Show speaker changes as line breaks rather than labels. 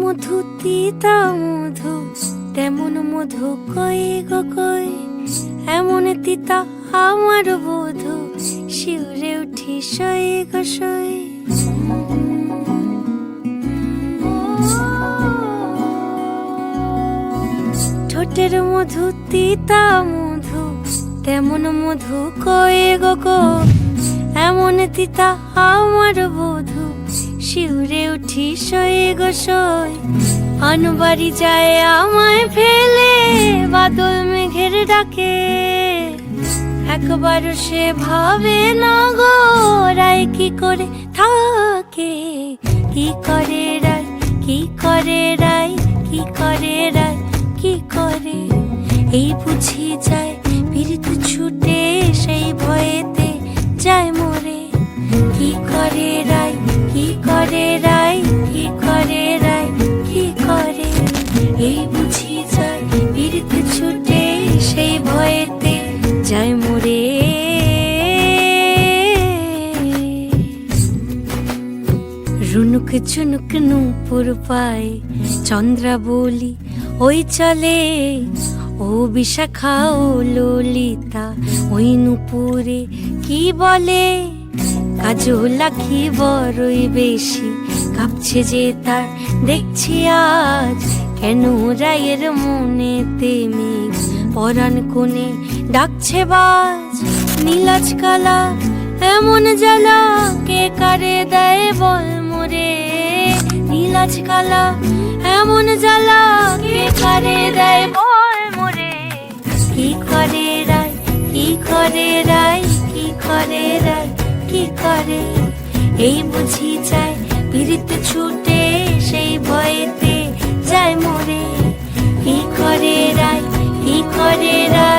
মধু তিতা মধু, তেমন মধু কই গো কই, এমন তিতা আমার বধু, শিউরে উঠি সই গো সই। ঠোঁটের মধু তিতা মধু, তেমন মধু কই গো কই, এমন তিতা আমার বধু, শিউরে উঠি সই গো সই। আনবাড়ি যায় আমায় ফেলে, বাদল মেঘের ডাকে, একবার সে ভাবে না গো রায় কি করে থাকে। কি করে রায়, কি করে রায়, কি করে রায়, কি করে, এই বুঝি যায় পীড়িত ছুটে, সেই ভয়েতে যায় মরে। কি করে রায়, কি করে রায়, কি করে রায়, কি করে, এই বুঝি যায় পীড়িত ছুটে, সেই ভয়েতে যায় মরে। রুনুক ঝুনুক নূপুর পায়, চন্দ্রা বলি ওই চলে, ও বিশাখা ও ললিতা ওই নূপুরে কি বলে। কাজল আঁখি বড়ই বেশি, কাঁপছে যে তার দেখছি আজ, কেন রায়ের মনেতে মেঘ পরাণ কোণে ডাকছে বাজ। নীলাজ কালা এমন জ্বালা, কে কারে দেয় বল মোরে। নীলাজ কালা এমন জ্বালা, কে কারে দেয় বল মোরে। কি করে রায়, কি করে রায়, কি করে রায়, কি করে, এই বুঝি যায় পীড়িত ছুটে, সেই ভয়েতে যায় মরে। কি করে রায়, কি করে রায়।